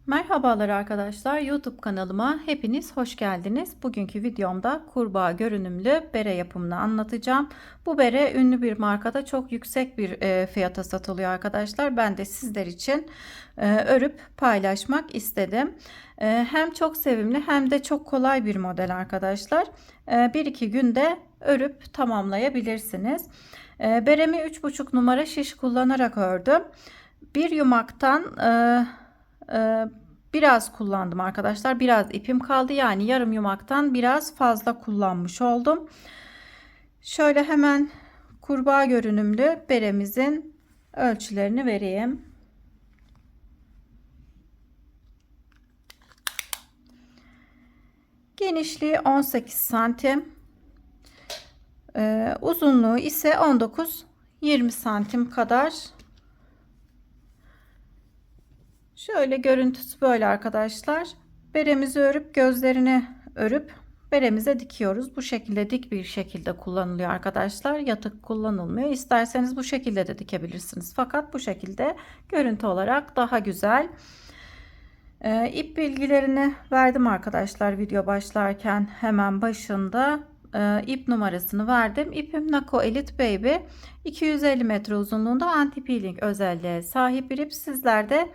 Merhabalar arkadaşlar, YouTube kanalıma hepiniz hoş geldiniz. Bugünkü videomda kurbağa görünümlü bere yapımını anlatacağım. Bu bere ünlü bir markada çok yüksek bir fiyata satılıyor arkadaşlar. Ben de sizler için örüp paylaşmak istedim. Hem çok sevimli hem de çok kolay bir model arkadaşlar. 1-2 günde örüp tamamlayabilirsiniz. Beremi 3,5 numara şiş kullanarak ördüm. Bir yumaktan biraz kullandım arkadaşlar. Biraz ipim kaldı. Yani yarım yumaktan biraz fazla kullanmış oldum. Şöyle hemen kurbağa görünümlü beremizin ölçülerini vereyim. Genişliği 18 santim. Uzunluğu ise 19-20 santim kadar. Şöyle görüntüsü böyle arkadaşlar. Beremizi örüp gözlerini örüp beremize dikiyoruz. Bu şekilde dik bir şekilde kullanılıyor arkadaşlar. Yatık kullanılmıyor. İsterseniz bu şekilde de dikebilirsiniz. Fakat bu şekilde görüntü olarak daha güzel. İp bilgilerini verdim arkadaşlar video başlarken hemen başında. İp numarasını verdim. İpim Nako Elite Baby 250 metre uzunluğunda anti peeling özelliğe sahip bir ip. Sizler de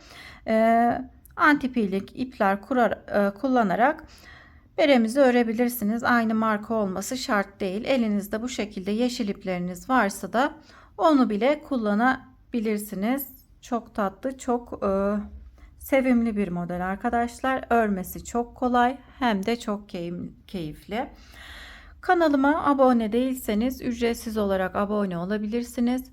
anti peeling ipler kullanarak beremizi örebilirsiniz. Aynı marka olması şart değil. Elinizde bu şekilde yeşil ipleriniz varsa da onu bile kullanabilirsiniz. Çok tatlı, çok sevimli bir model arkadaşlar. Örmesi çok kolay hem de çok keyifli. Kanalıma abone değilseniz ücretsiz olarak abone olabilirsiniz.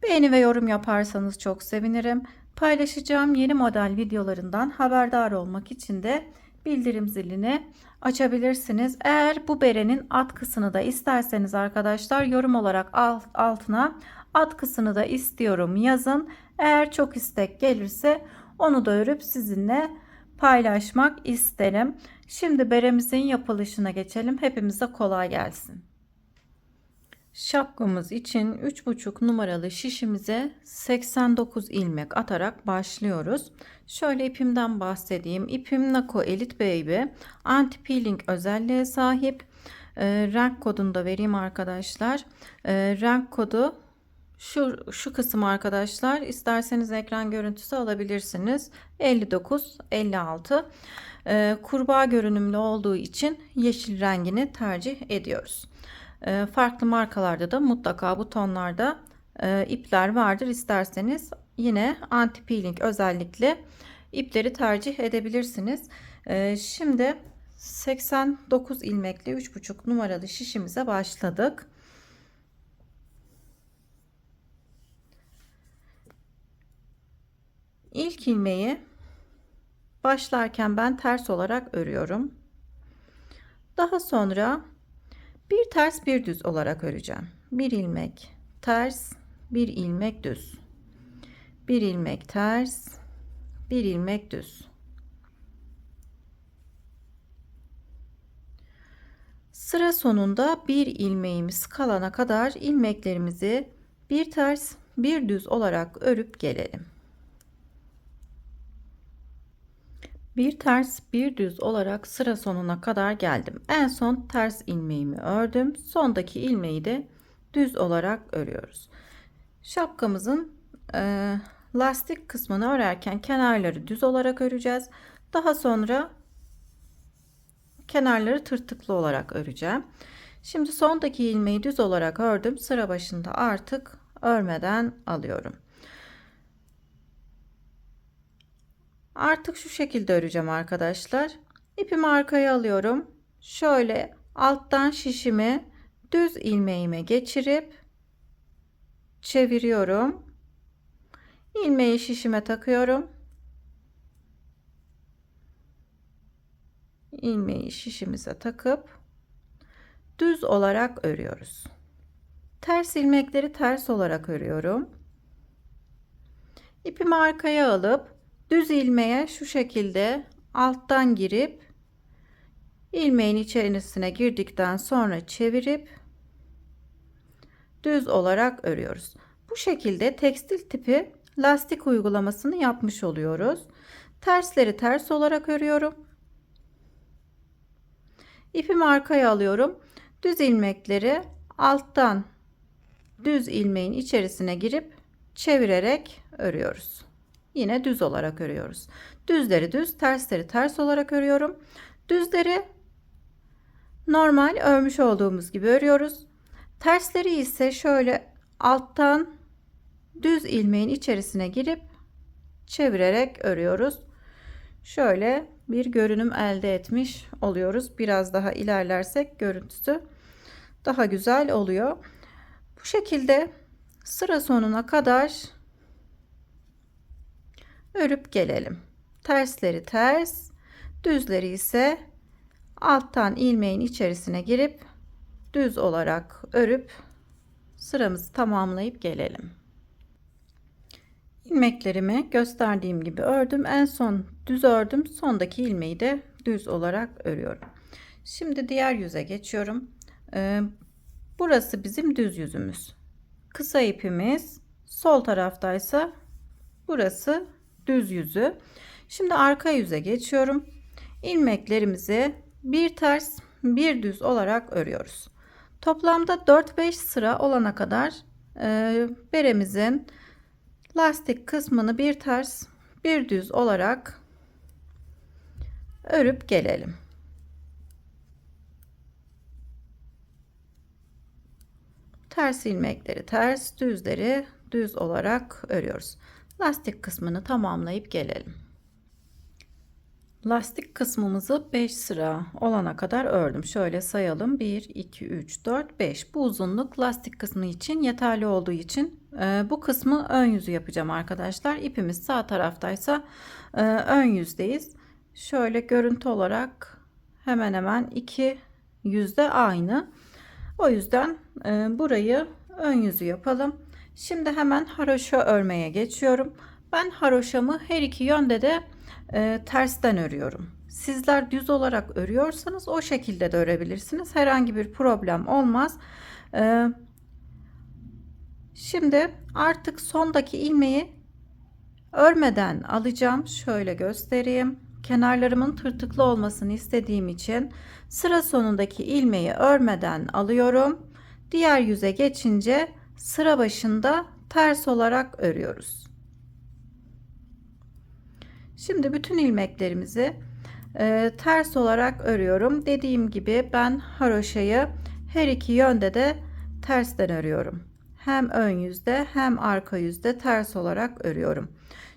Beğeni ve yorum yaparsanız çok sevinirim. Paylaşacağım yeni model videolarından haberdar olmak için de bildirim zilini açabilirsiniz. Eğer bu berenin atkısını da isterseniz arkadaşlar yorum olarak altına atkısını da istiyorum yazın. Eğer çok istek gelirse onu da örüp sizinle paylaşmak isterim. Şimdi beremizin yapılışına geçelim. Hepimize kolay gelsin. Şapkamız için 3,5 numaralı şişimize 89 ilmek atarak başlıyoruz. Şöyle ipimden bahsedeyim. İpim Nako Elite Baby anti peeling özelliğe sahip. Renk kodunu da vereyim arkadaşlar. Renk kodu şu kısım arkadaşlar. İsterseniz ekran görüntüsü alabilirsiniz. 59-56. Kurbağa görünümlü olduğu için yeşil rengini tercih ediyoruz. Farklı markalarda da mutlaka bu tonlarda ipler vardır. İsterseniz yine anti peeling özellikle ipleri tercih edebilirsiniz. Şimdi 89 ilmekli 3,5 numaralı şişimize başladık. İlk ilmeği başlarken ben ters olarak örüyorum. Daha sonra bir ters bir düz olarak öreceğim. Bir ilmek ters, bir ilmek düz. Bir ilmek ters, bir ilmek düz. Sıra sonunda bir ilmeğimiz kalana kadar ilmeklerimizi bir ters, bir düz olarak örüp gelelim. Bir ters bir düz olarak sıra sonuna kadar geldim. En son ters ilmeğimi ördüm. Sondaki ilmeği de düz olarak örüyoruz. Şapkamızın lastik kısmını örerken kenarları düz olarak öreceğiz. Daha sonra kenarları tırtıklı olarak öreceğim. Şimdi sondaki ilmeği düz olarak ördüm. Sıra başında artık örmeden alıyorum. Artık şu şekilde öreceğim arkadaşlar. İpimi arkaya alıyorum. Şöyle alttan şişimi düz ilmeğime geçirip çeviriyorum. İlmeği şişime takıyorum. İlmeği şişimize takıp düz olarak örüyoruz. Ters ilmekleri ters olarak örüyorum. İpimi arkaya alıp düz ilmeğe şu şekilde alttan girip ilmeğin içerisine girdikten sonra çevirip düz olarak örüyoruz. Bu şekilde tekstil tipi lastik uygulamasını yapmış oluyoruz. Tersleri ters olarak örüyorum. İpimi arkaya alıyorum. Düz ilmekleri alttan düz ilmeğin içerisine girip çevirerek örüyoruz. Yine düz olarak örüyoruz. Düzleri düz, tersleri ters olarak örüyorum. Düzleri normal örmüş olduğumuz gibi örüyoruz. Tersleri ise şöyle alttan düz ilmeğin içerisine girip çevirerek örüyoruz. Şöyle bir görünüm elde etmiş oluyoruz. Biraz daha ilerlersek görüntüsü daha güzel oluyor. Bu şekilde sıra sonuna kadar örüp gelelim. Tersleri ters, düzleri ise alttan ilmeğin içerisine girip düz olarak örüp sıramızı tamamlayıp gelelim. İlmeklerimi gösterdiğim gibi ördüm. En son düz ördüm. Sondaki ilmeği de düz olarak örüyorum. Şimdi diğer yüze geçiyorum. Burası bizim düz yüzümüz. Kısa ipimiz sol taraftaysa burası düz yüzü. Şimdi arka yüze geçiyorum. İlmeklerimizi bir ters bir düz olarak örüyoruz. Toplamda 4-5 sıra olana kadar beremizin lastik kısmını bir ters bir düz olarak örüp gelelim. Ters ilmekleri ters, düzleri düz olarak örüyoruz. Lastik kısmını tamamlayıp gelelim. Lastik kısmımızı 5 sıra olana kadar ördüm. Şöyle sayalım. 1, 2, 3, 4, 5. Bu uzunluk lastik kısmı için yeterli olduğu için bu kısmı ön yüzü yapacağım arkadaşlar. İpimiz sağ taraftaysa ön yüzdeyiz. Şöyle görüntü olarak hemen hemen iki yüzde aynı. O yüzden burayı ön yüzü yapalım. Şimdi hemen haroşa örmeye geçiyorum. Ben haroşamı her iki yönde de tersten örüyorum. Sizler düz olarak örüyorsanız o şekilde de örebilirsiniz. Herhangi bir problem olmaz. Şimdi artık sondaki ilmeği örmeden alacağım. Şöyle göstereyim. Kenarlarımın tırtıklı olmasını istediğim için sıra sonundaki ilmeği örmeden alıyorum. Diğer yüze geçince sıra başında ters olarak örüyoruz. Şimdi bütün ilmeklerimizi ters olarak örüyorum. Dediğim gibi ben haroşayı her iki yönde de tersten örüyorum. Hem ön yüzde hem arka yüzde ters olarak örüyorum.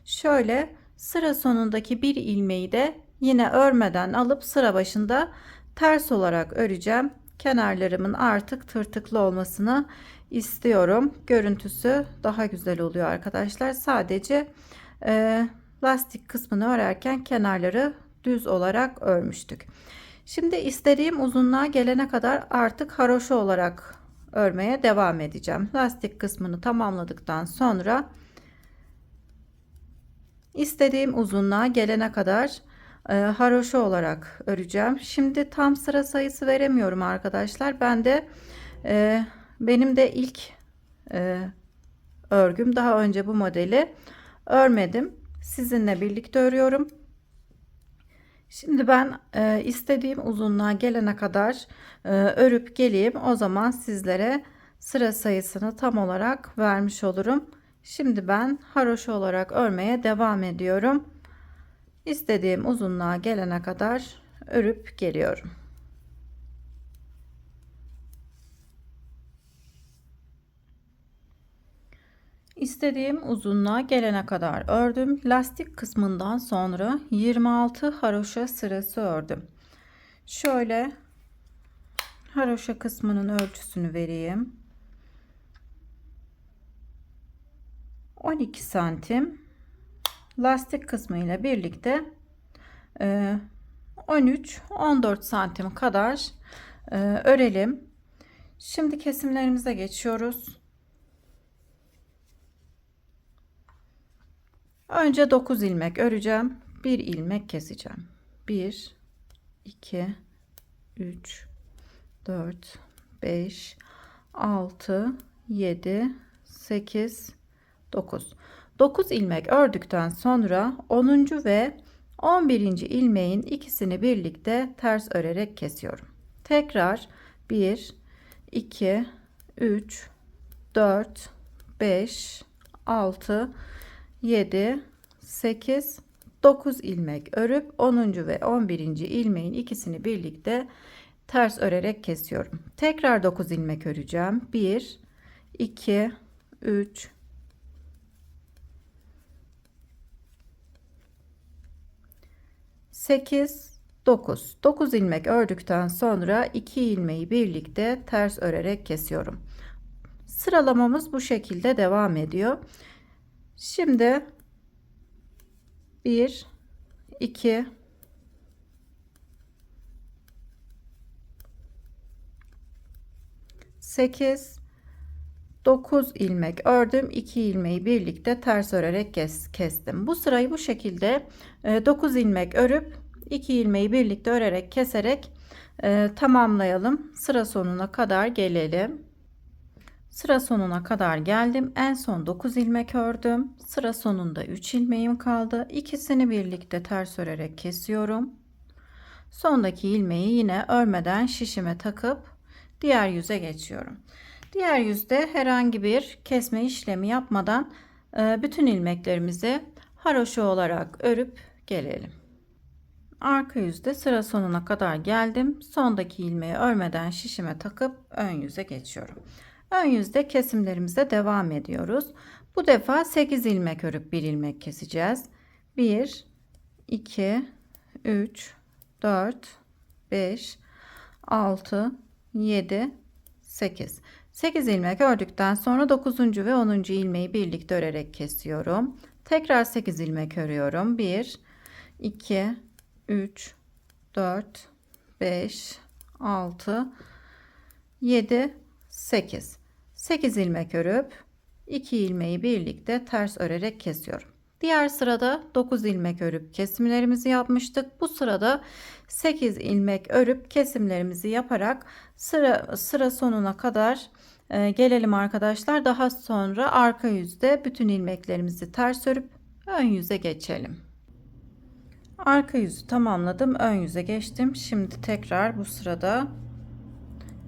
Şöyle sıra sonundaki bir ilmeği de yine örmeden alıp sıra başında ters olarak öreceğim. Kenarlarımın artık tırtıklı olmasını istiyorum. Görüntüsü daha güzel oluyor arkadaşlar. Sadece lastik kısmını örerken kenarları düz olarak örmüştük. Şimdi istediğim uzunluğa gelene kadar artık haroşa olarak örmeye devam edeceğim. Lastik kısmını tamamladıktan sonra istediğim uzunluğa gelene kadar haroşa olarak öreceğim. Şimdi tam sıra sayısı veremiyorum arkadaşlar. Benim de ilk örgüm. Daha önce bu modeli örmedim. Sizinle birlikte örüyorum. Şimdi ben istediğim uzunluğa gelene kadar örüp geleyim. O zaman sizlere sıra sayısını tam olarak vermiş olurum. Şimdi ben haroşa olarak örmeye devam ediyorum. İstediğim uzunluğa gelene kadar örüp geliyorum. İstediğim uzunluğa gelene kadar ördüm. Lastik kısmından sonra 26 haroşa sırası ördüm. Şöyle haroşa kısmının ölçüsünü vereyim. 12 santim. Lastik kısmı ile birlikte 13-14 santim kadar örelim. Şimdi kesimlerimize geçiyoruz. Önce 9 ilmek öreceğim. 1 ilmek keseceğim. 1 2 3 4 5 6 7 8 9. 9 ilmek ördükten sonra 10. ve 11. ilmeğin ikisini birlikte ters örerek kesiyorum. Tekrar 1 2 3 4 5 6 7 8 9 ilmek örüp 10. ve 11. ilmeğin ikisini birlikte ters örerek kesiyorum. Tekrar 9 ilmek öreceğim. 1 2 3 8 9 ilmek ördükten sonra 2 ilmeği birlikte ters örerek kesiyorum. Sıralamamız bu şekilde devam ediyor. Şimdi 1 2 8 9 ilmek ördüm. 2 ilmeği birlikte ters örerek kestim. Bu sırayı bu şekilde 9 ilmek örüp 2 ilmeği birlikte örerek keserek tamamlayalım. Sıra sonuna kadar gelelim. Sıra sonuna kadar geldim. En son 9 ilmek ördüm. Sıra sonunda 3 ilmeğim kaldı. İkisini birlikte ters örerek kesiyorum. Sondaki ilmeği yine örmeden şişime takıp diğer yüze geçiyorum. Diğer yüzde herhangi bir kesme işlemi yapmadan bütün ilmeklerimizi haroşa olarak örüp gelelim. Arka yüzde sıra sonuna kadar geldim. Sondaki ilmeği örmeden şişime takıp ön yüze geçiyorum. Ön yüzde kesimlerimize devam ediyoruz. Bu defa 8 ilmek örüp 1 ilmek keseceğiz. 1 2 3 4 5 6 7 8 8 ilmek ördükten sonra 9. ve 10. ilmeği birlikte örerek kesiyorum. Tekrar 8 ilmek örüyorum. 1 2 3 4 5 6 7 8 ilmek örüp 2 ilmeği birlikte ters örerek kesiyorum. Diğer sırada 9 ilmek örüp kesimlerimizi yapmıştık. Bu sırada 8 ilmek örüp kesimlerimizi yaparak sıra sonuna kadar gelelim arkadaşlar. Daha sonra arka yüzde bütün ilmeklerimizi ters örüp ön yüze geçelim. Arka yüzü tamamladım. Ön yüze geçtim. Şimdi tekrar bu sırada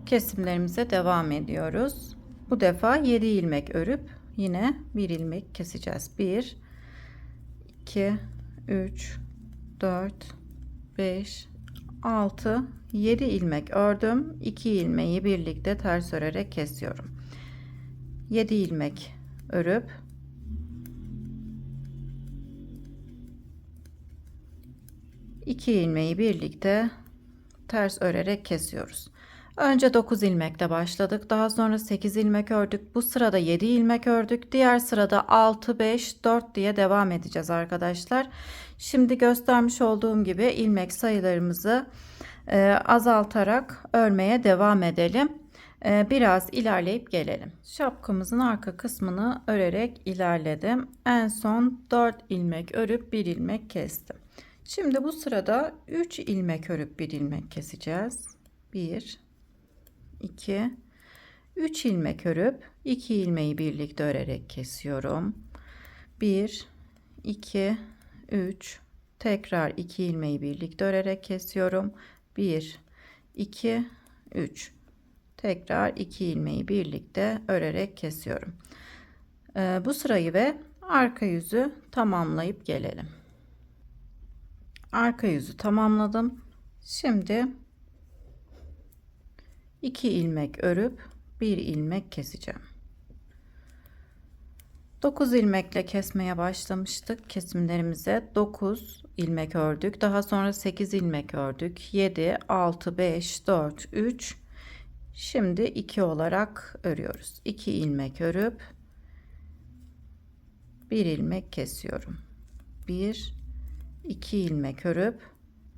kesimlerimize devam ediyoruz. Bu defa 7 ilmek örüp yine 1 ilmek keseceğiz. 1 2 3 4 5 6 7 ilmek ördüm. 2 ilmeği birlikte ters örerek kesiyorum. 7 ilmek örüp iki ilmeği birlikte ters örerek kesiyoruz. Önce 9 ilmekle başladık. Daha sonra 8 ilmek ördük. Bu sırada 7 ilmek ördük. Diğer sırada 6, 5, 4 diye devam edeceğiz arkadaşlar. Şimdi göstermiş olduğum gibi ilmek sayılarımızı azaltarak örmeye devam edelim. Biraz ilerleyip gelelim. Şapkamızın arka kısmını örerek ilerledim. En son 4 ilmek örüp 1 ilmek kestim. Şimdi bu sırada 3 ilmek örüp 1 ilmek keseceğiz. 1 2 3 ilmek örüp 2 ilmeği birlikte örerek kesiyorum. 1 2 3 tekrar 2 ilmeği birlikte örerek kesiyorum. 1 2 3 tekrar 2 ilmeği birlikte örerek kesiyorum. Bu sırayı ve arka yüzü tamamlayıp gelelim. Arka yüzü tamamladım. Şimdi 2 ilmek örüp 1 ilmek keseceğim. 9 ilmekle kesmeye başlamıştık. Kesimlerimize 9 ilmek ördük. Daha sonra 8 ilmek ördük. 7 6 5 4 3 şimdi 2 olarak örüyoruz. 2 ilmek örüp 1 ilmek kesiyorum. 1 2 ilmek örüp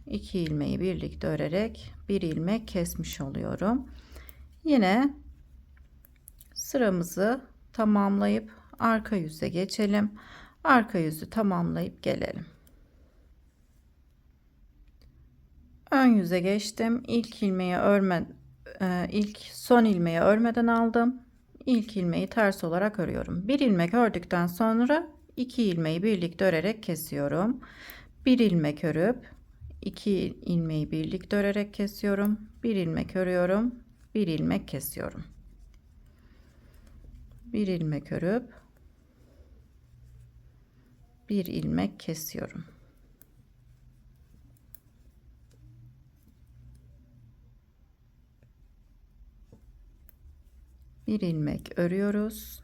2 ilmeği birlikte örerek 1 ilmek kesmiş oluyorum. Yine sıramızı tamamlayıp arka yüze geçelim. Arka yüzü tamamlayıp gelelim. Ön yüze geçtim. İlk son ilmeği örmeden aldım. İlk ilmeği ters olarak örüyorum. Bir ilmek ördükten sonra 2 ilmeği birlikte örerek kesiyorum. 1 ilmek örüp 2 ilmeği birlikte örerek kesiyorum. 1 ilmek örüyorum. 1 ilmek kesiyorum. 1 ilmek örüp 1 ilmek kesiyorum. Bir ilmek örüyoruz.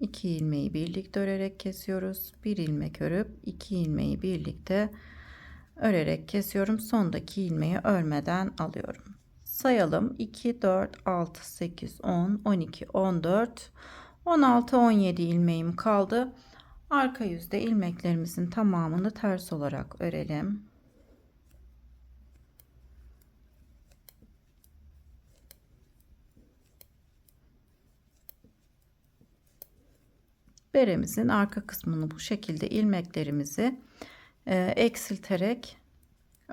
2 ilmeği birlikte örerek kesiyoruz. 1 ilmek örüp 2 ilmeği birlikte örerek kesiyorum. Sondaki ilmeği örmeden alıyorum. Sayalım. 2, 4, 6, 8, 10, 12, 14, 16, 17 ilmeğim kaldı. Arka yüzde ilmeklerimizin tamamını ters olarak örelim. Beremizin arka kısmını bu şekilde ilmeklerimizi eksilterek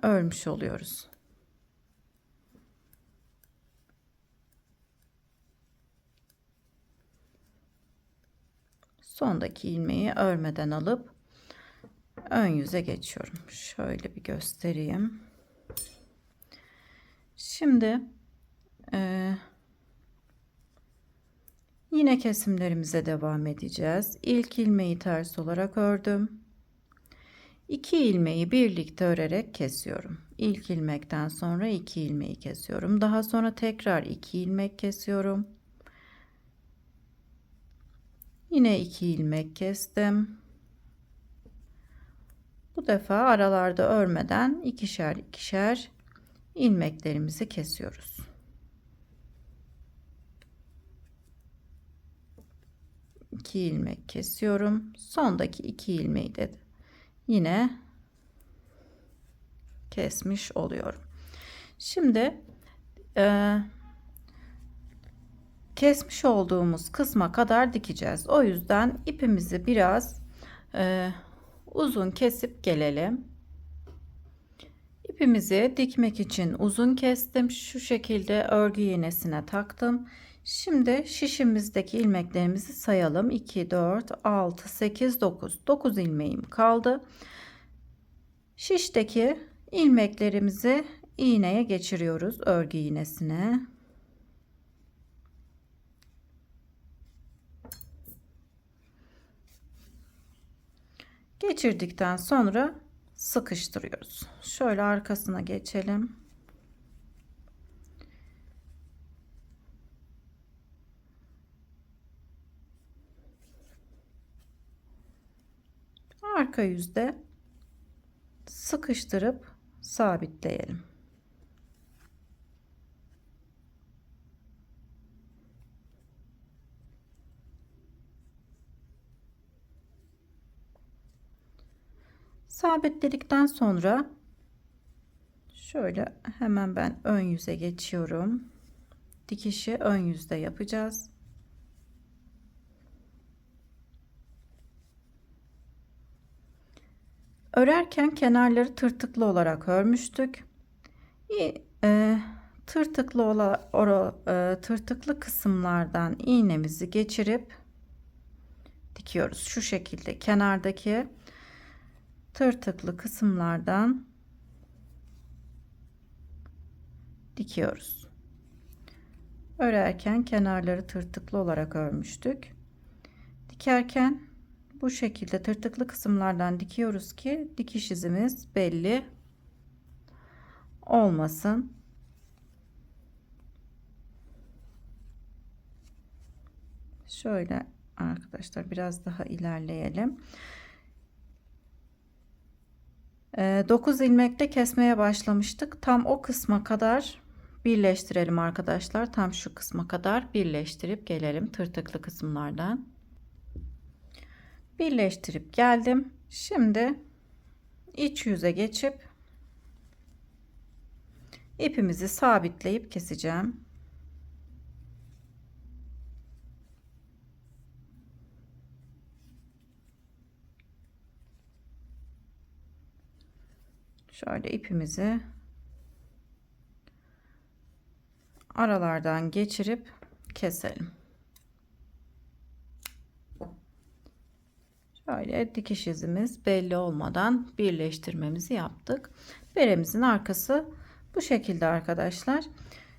örmüş oluyoruz. Sondaki ilmeği örmeden alıp ön yüze geçiyorum. Şöyle bir göstereyim. Şimdi yine kesimlerimize devam edeceğiz. İlk ilmeği ters olarak ördüm. 2 ilmeği birlikte örerek kesiyorum. İlk ilmekten sonra 2 ilmeği kesiyorum. Daha sonra tekrar 2 ilmek kesiyorum. Yine 2 ilmek kestim. Bu defa aralarda örmeden ikişer ikişer ilmeklerimizi kesiyoruz. 2 ilmek kesiyorum. Sondaki 2 ilmeği de yine kesmiş oluyorum. Şimdi kesmiş olduğumuz kısma kadar dikeceğiz. O yüzden ipimizi biraz uzun kesip gelelim. İpimizi dikmek için uzun kestim. Şu şekilde örgü iğnesine taktım. Şimdi şişimizdeki ilmeklerimizi sayalım. 2, 4, 6, 8, 9. 9 ilmeğim kaldı. Şişteki ilmeklerimizi iğneye geçiriyoruz. Örgü iğnesine. Geçirdikten sonra sıkıştırıyoruz. Şöyle arkasına geçelim. Arka yüzde sıkıştırıp sabitleyelim. Sabitledikten sonra şöyle hemen ben ön yüze geçiyorum. Dikişi ön yüzde yapacağız. Örerken kenarları tırtıklı olarak örmüştük. Tırtıklı kısımlardan iğnemizi geçirip dikiyoruz. Şu şekilde kenardaki tırtıklı kısımlardan dikiyoruz. Örerken kenarları tırtıklı olarak örmüştük. Dikerken bu şekilde tırtıklı kısımlardan dikiyoruz ki dikiş izimiz belli olmasın. Şöyle arkadaşlar biraz daha ilerleyelim. 9 ilmekle kesmeye başlamıştık. Tam o kısma kadar birleştirelim arkadaşlar. Tam şu kısma kadar birleştirip gelelim tırtıklı kısımlardan. Birleştirip geldim. Şimdi iç yüze geçip ipimizi sabitleyip keseceğim. Şöyle ipimizi aralardan geçirip keselim. Şöyle dikiş izimiz belli olmadan birleştirmemizi yaptık. Beremizin arkası bu şekilde arkadaşlar.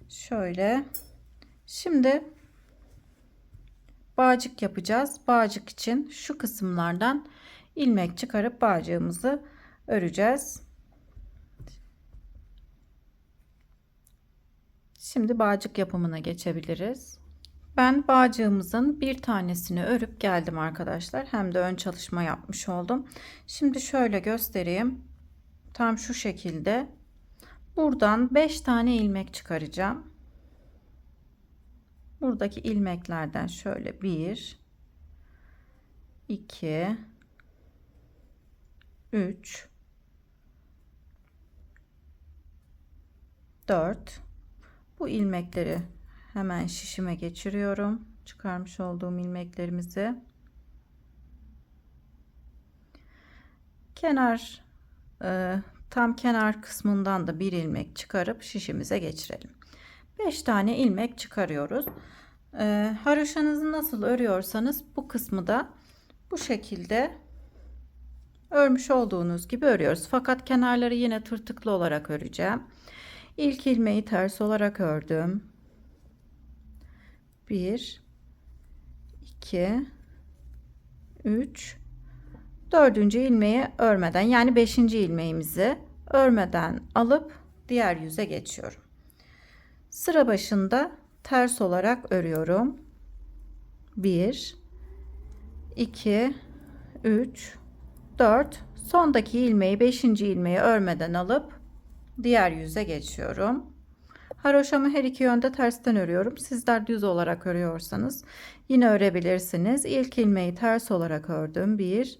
Şöyle. Şimdi bağcık yapacağız. Bağcık için şu kısımlardan ilmek çıkarıp bağcığımızı öreceğiz. Şimdi bağcık yapımına geçebiliriz. Ben bağcığımızın bir tanesini örüp geldim arkadaşlar. Hem de ön çalışma yapmış oldum. Şimdi şöyle göstereyim. Tam şu şekilde. Buradan 5 tane ilmek çıkaracağım. Buradaki ilmeklerden şöyle 1, 2, 3, 4. Bu ilmekleri hemen şişime geçiriyorum. Çıkarmış olduğum ilmeklerimizi. Tam kenar kısmından da bir ilmek çıkarıp şişimize geçirelim. 5 tane ilmek çıkarıyoruz. Haroşanızı nasıl örüyorsanız bu kısmı da bu şekilde örmüş olduğunuz gibi örüyoruz. Fakat kenarları yine tırtıklı olarak öreceğim. İlk ilmeği ters olarak ördüm. 1, 2, 3, 4. ilmeği örmeden, yani 5. ilmeğimizi örmeden alıp diğer yüze geçiyorum. Sıra başında ters olarak örüyorum. 1, 2, 3, 4. Sondaki ilmeği, 5. ilmeği örmeden alıp diğer yüze geçiyorum. Haroşamı her iki yönde tersten örüyorum. Sizler düz olarak örüyorsanız yine örebilirsiniz. İlk ilmeği ters olarak ördüm. 1,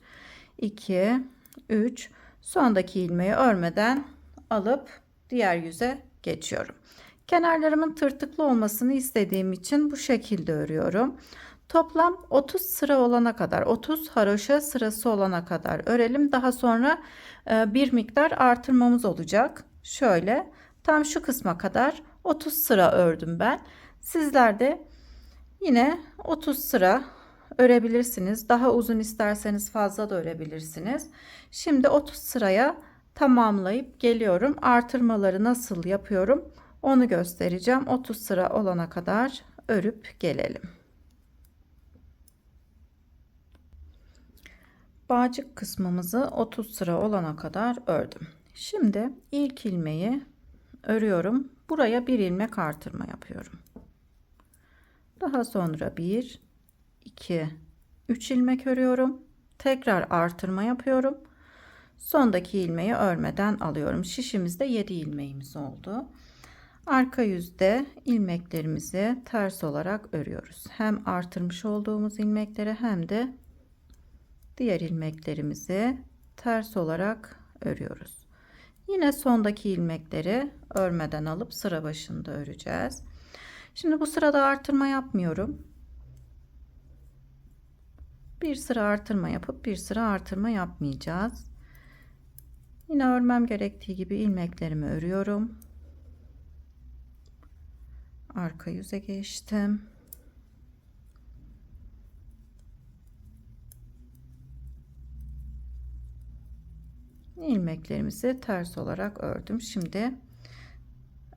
2, 3. Sondaki ilmeği örmeden alıp diğer yüze geçiyorum. Kenarlarımın tırtıklı olmasını istediğim için bu şekilde örüyorum. Toplam 30 sıra olana kadar, 30 haroşa sırası olana kadar örelim. Daha sonra bir miktar artırmamız olacak. Şöyle tam şu kısma kadar 30 sıra ördüm ben. Sizler de yine 30 sıra örebilirsiniz. Daha uzun isterseniz fazla da örebilirsiniz. Şimdi 30 sıraya tamamlayıp geliyorum. Artırmaları nasıl yapıyorum onu göstereceğim. 30 sıra olana kadar örüp gelelim. Bağcık kısmımızı 30 sıra olana kadar ördüm. Şimdi ilk ilmeği örüyorum. Buraya bir ilmek artırma yapıyorum. Daha sonra 1, 2, 3 ilmek örüyorum. Tekrar artırma yapıyorum. Sondaki ilmeği örmeden alıyorum. Şişimizde 7 ilmeğimiz oldu. Arka yüzde ilmeklerimizi ters olarak örüyoruz. Hem artırmış olduğumuz ilmekleri hem de diğer ilmeklerimizi ters olarak örüyoruz. Yine sondaki ilmekleri örmeden alıp sıra başında öreceğiz. Şimdi bu sırada artırma yapmıyorum. Bir sıra artırma yapıp bir sıra artırma yapmayacağız. Yine örmem gerektiği gibi ilmeklerimi örüyorum. Arka yüze geçtim. İlmeklerimizi ters olarak ördüm. Şimdi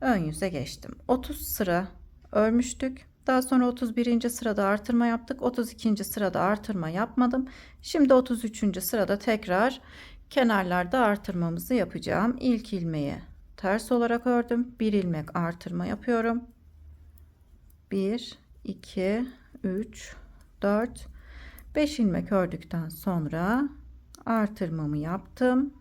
ön yüze geçtim. 30 sıra örmüştük. Daha sonra 31. sırada artırma yaptık. 32. sırada artırma yapmadım. Şimdi 33. sırada tekrar kenarlarda artırmamızı yapacağım. İlk ilmeği ters olarak ördüm. Bir ilmek artırma yapıyorum. 1, 2, 3, 4, 5 ilmek ördükten sonra artırmamı yaptım.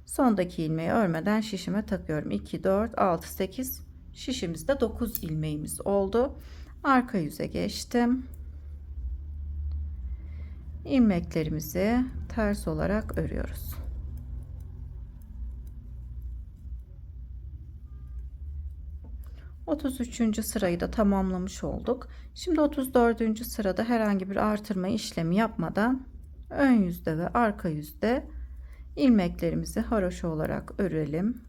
Sondaki ilmeği örmeden şişime takıyorum. 2, 4, 6, 8, şişimizde 9 ilmeğimiz oldu. Arka yüze geçtim. İlmeklerimizi ters olarak örüyoruz. ...33. sırayı da tamamlamış olduk. Şimdi 34. sırada herhangi bir artırma işlemi yapmadan ön yüzde ve arka yüzde ilmeklerimizi haroşa olarak örelim.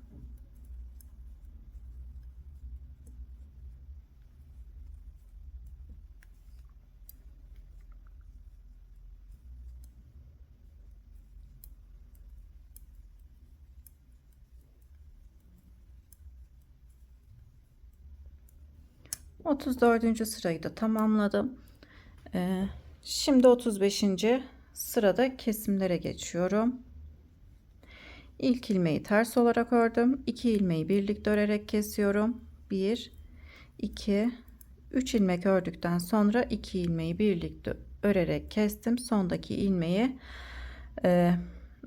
34. sırayı da tamamladım. Şimdi 35. sırada kesimlere geçiyorum. İlk ilmeği ters olarak ördüm. 2 ilmeği birlikte örerek kesiyorum. 1, 2, 3 ilmek ördükten sonra 2 ilmeği birlikte örerek kestim. Sondaki ilmeği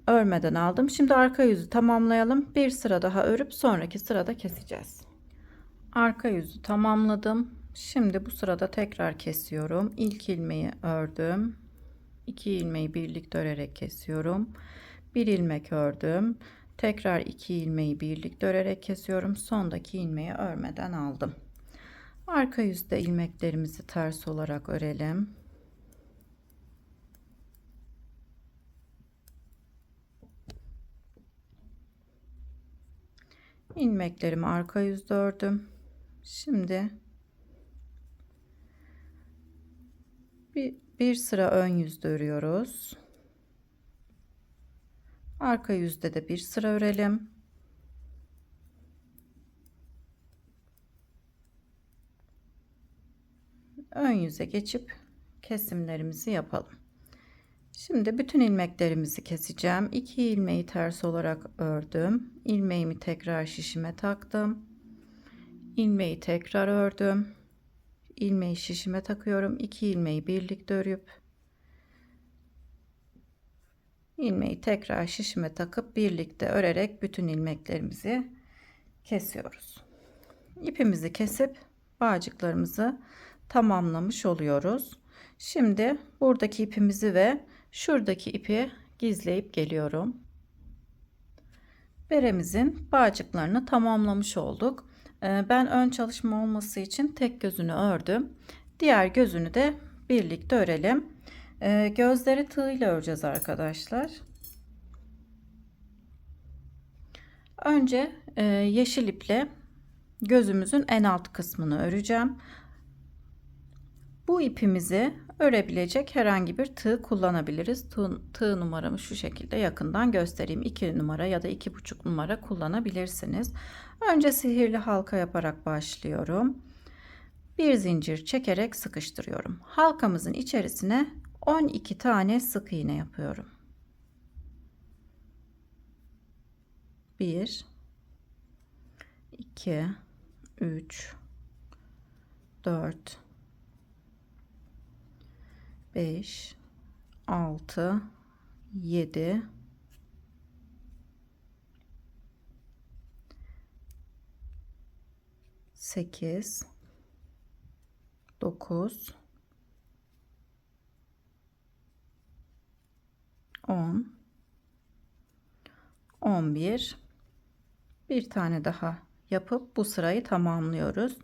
örmeden aldım. Şimdi arka yüzü tamamlayalım. Bir sıra daha örüp sonraki sırada keseceğiz. Arka yüzü tamamladım. Şimdi bu sırada tekrar kesiyorum. İlk ilmeği ördüm. 2 ilmeği birlikte örerek kesiyorum. 1 ilmek ördüm. Tekrar 2 ilmeği birlikte örerek kesiyorum. Sondaki ilmeği örmeden aldım. Arka yüzde ilmeklerimizi ters olarak örelim. İlmeklerimi arka yüzde ördüm. Şimdi bir sıra ön yüzde örüyoruz. Arka yüzde de bir sıra örelim. Ön yüze geçip kesimlerimizi yapalım. Şimdi bütün ilmeklerimizi keseceğim. 2 ilmeği ters olarak ördüm. İlmeğimi tekrar şişime taktım. İlmeği tekrar ördüm. İlmeği şişime takıyorum. 2 ilmeği birlikte örüp ilmeği tekrar şişime takıp birlikte örerek bütün ilmeklerimizi kesiyoruz. İpimizi kesip bağcıklarımızı tamamlamış oluyoruz. Şimdi buradaki ipimizi ve şuradaki ipi gizleyip geliyorum. Beremizin bağcıklarını tamamlamış olduk. Ben ön çalışma olması için tek gözünü ördüm. Diğer gözünü de birlikte örelim. Gözleri tığ ile öreceğiz arkadaşlar. Önce yeşil iple gözümüzün en alt kısmını öreceğim. Bu ipimizi örebilecek herhangi bir tığ kullanabiliriz. Tığ numaramı şu şekilde yakından göstereyim. 2 numara ya da 2,5 numara kullanabilirsiniz. Önce sihirli halka yaparak başlıyorum. Bir zincir çekerek sıkıştırıyorum. Halkamızın içerisine 12 tane sık iğne yapıyorum. 1 2 3 4 5 6 7 8 9 10 11 bir tane daha yapıp bu sırayı tamamlıyoruz.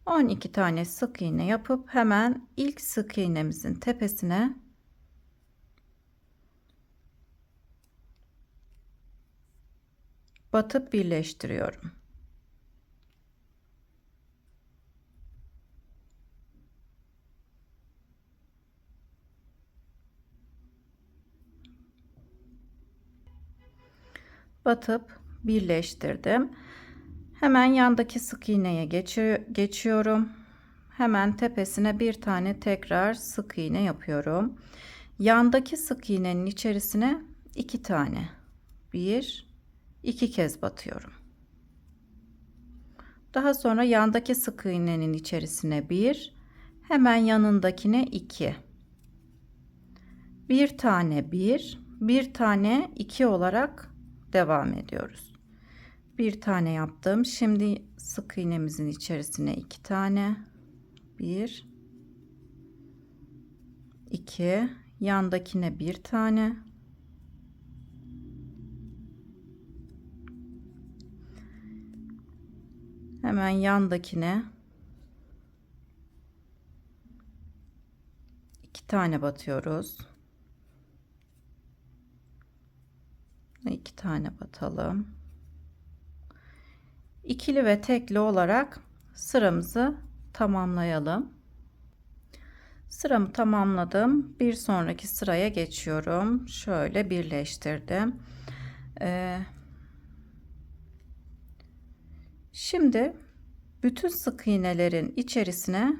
12 tane sık iğne yapıp hemen ilk sık iğnemizin tepesine batıp birleştiriyorum. Batıp birleştirdim. Hemen yandaki sık iğneye geçiyorum. Hemen tepesine bir tane tekrar sık iğne yapıyorum. Yandaki sık iğnenin içerisine 2 tane, 2 kez batıyorum. Daha sonra yandaki sık iğnenin içerisine 1, hemen yanındakine 2. Bir tane 1, bir tane 2 olarak devam ediyoruz. Bir tane yaptım. Şimdi sık iğnemizin içerisine 2 tane, 1 2, yandakine bir tane, hemen yandakine 2 tane batıyoruz. 2 tane batalım. İkili ve tekli olarak sıramızı tamamlayalım. Sıramı tamamladım. Bir sonraki sıraya geçiyorum. Şöyle birleştirdim. Şimdi Bütün sık iğnelerin içerisine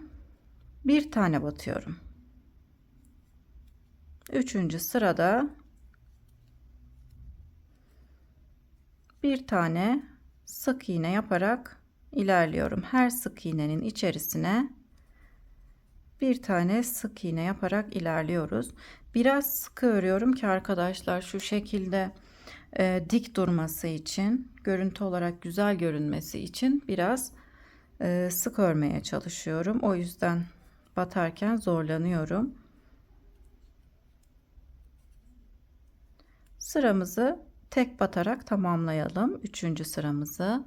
bir tane batıyorum. Üçüncü sırada bir tane sık iğne yaparak ilerliyorum. Her sık iğnenin içerisine bir tane sık iğne yaparak ilerliyoruz. Biraz sıkı örüyorum ki arkadaşlar şu şekilde dik durması için, görüntü olarak güzel görünmesi için biraz sık örmeye çalışıyorum. O yüzden batarken zorlanıyorum. Sıramızı tek batarak tamamlayalım. Üçüncü sıramızı.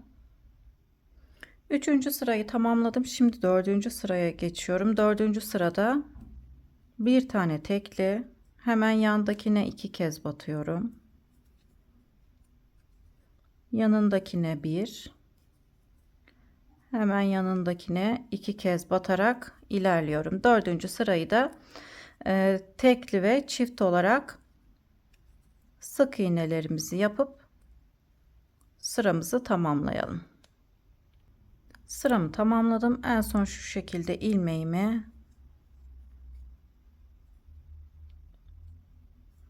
Üçüncü sırayı tamamladım. Şimdi dördüncü sıraya geçiyorum. Dördüncü sırada bir tane tekli, hemen yandakine 2 kez batıyorum. Yanındakine 1, hemen yanındakine 2 kez batarak ilerliyorum. Dördüncü sırayı da tekli ve çift olarak sık iğnelerimizi yapıp sıramızı tamamlayalım. Sıramı tamamladım. En son şu şekilde ilmeğimi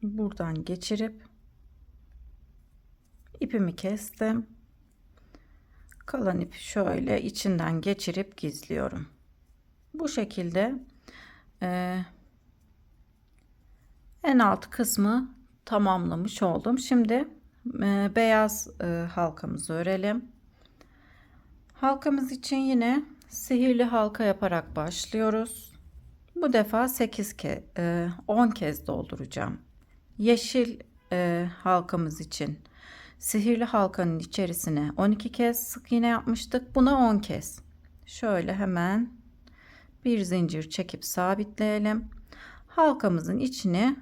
buradan geçirip ipimi kestim. Kalan ipi şöyle içinden geçirip gizliyorum. Bu şekilde en alt kısmı tamamlamış oldum. Şimdi beyaz halkamızı örelim. Halkamız için yine sihirli halka yaparak başlıyoruz. Bu defa 10 kez dolduracağım. Yeşil halkamız için sihirli halkanın içerisine 12 kez sık iğne yapmıştık. Buna 10 kez. Şöyle hemen bir zincir çekip sabitleyelim. Halkamızın içini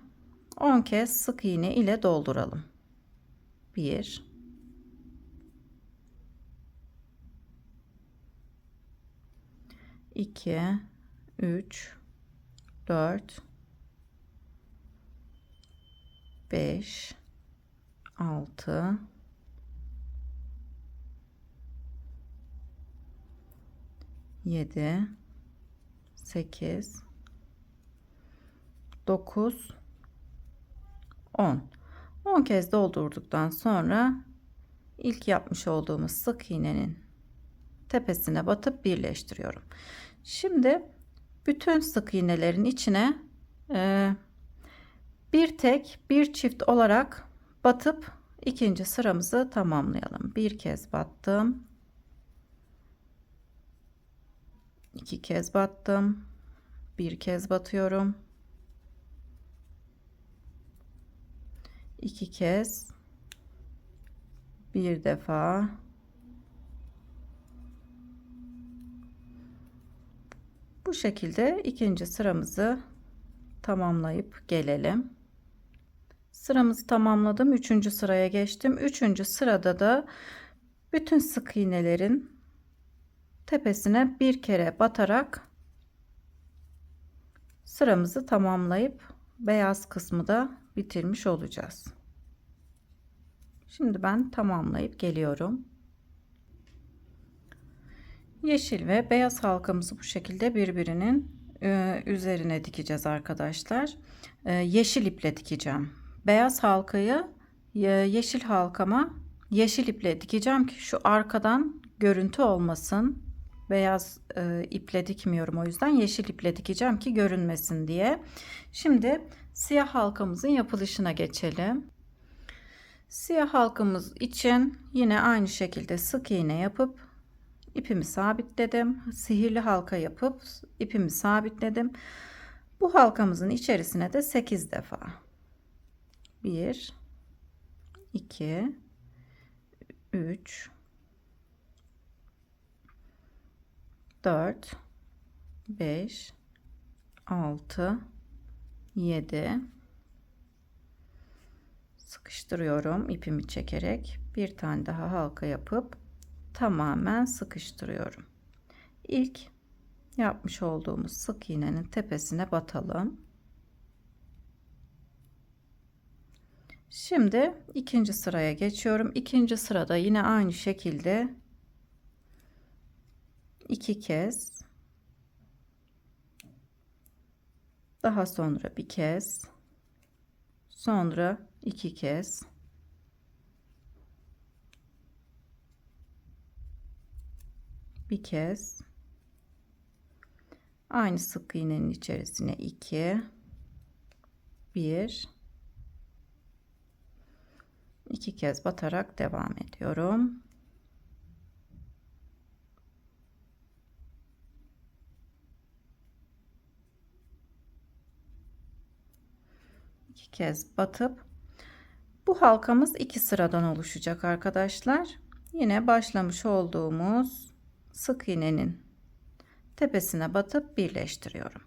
10 kez sık iğne ile dolduralım. 1 2 3 4 5 6 7 8 9 10 kez doldurduktan sonra ilk yapmış olduğumuz sık iğnenin tepesine batıp birleştiriyorum. Şimdi bütün sık iğnelerin içine bir tek bir çift olarak batıp ikinci sıramızı tamamlayalım. Bir kez battım, 2 kez battım, bir kez batıyorum, 2 kez, bir defa, bu şekilde ikinci sıramızı tamamlayıp gelelim. Sıramızı tamamladım. Üçüncü sıraya geçtim. Üçüncü sırada da bütün sık iğnelerin tepesine bir kere batarak sıramızı tamamlayıp beyaz kısmı da bitirmiş olacağız. Şimdi ben tamamlayıp geliyorum. Yeşil ve beyaz halkamızı bu şekilde birbirinin üzerine dikeceğiz arkadaşlar. Yeşil iple dikeceğim. Beyaz halkayı yeşil halkama yeşil iple dikeceğim ki şu arkadan görüntü olmasın. Beyaz iple dikmiyorum, o yüzden yeşil iple dikeceğim ki görünmesin diye. Şimdi siyah halkamızın yapılışına geçelim. Siyah halkamız için yine aynı şekilde sık iğne yapıp ipimi sabitledim. Sihirli halka yapıp ipimi sabitledim. Bu halkamızın içerisine de 8 defa 1 2 3 4 5 6 7 sıkıştırıyorum ipimi çekerek, bir tane daha halka yapıp tamamen sıkıştırıyorum. İlk yapmış olduğumuz sık iğnenin tepesine batalım. Şimdi ikinci sıraya geçiyorum. İkinci sırada yine aynı şekilde 2 kez, daha sonra bir kez, sonra 2 kez, bir kez, aynı sık iğnenin içerisine 2, 1, 2 kez batarak devam ediyorum. İki kez batıp bu halkamız 2 sıradan oluşacak arkadaşlar. Yine başlamış olduğumuz sık iğnenin tepesine batıp birleştiriyorum.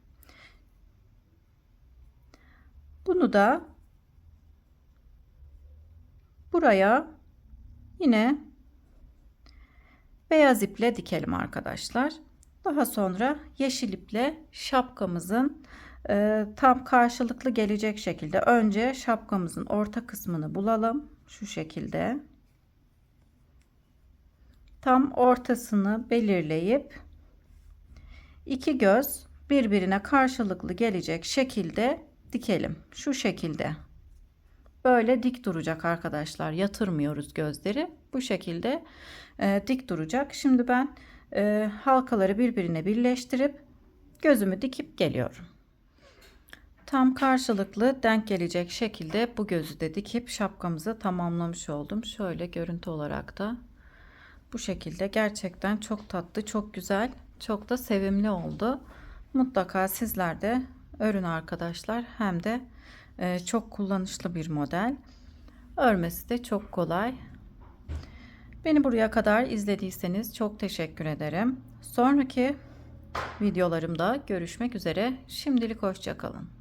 Bunu da buraya yine beyaz iple dikelim arkadaşlar. Daha sonra yeşil iple şapkamızın tam karşılıklı gelecek şekilde önce şapkamızın orta kısmını bulalım. Şu şekilde tam ortasını belirleyip iki göz birbirine karşılıklı gelecek şekilde dikelim. Şu şekilde. Böyle dik duracak arkadaşlar. Yatırmıyoruz gözleri. Bu şekilde dik duracak. Şimdi ben halkaları birbirine birleştirip gözümü dikip geliyorum. Tam karşılıklı denk gelecek şekilde bu gözü de dikip şapkamızı tamamlamış oldum. Şöyle görüntü olarak da bu şekilde gerçekten çok tatlı, çok güzel, çok da sevimli oldu. Mutlaka sizler de örün arkadaşlar. Hem de çok kullanışlı bir model. Örmesi de çok kolay. Beni buraya kadar izlediyseniz çok teşekkür ederim. Sonraki videolarımda görüşmek üzere. Şimdilik hoşça kalın.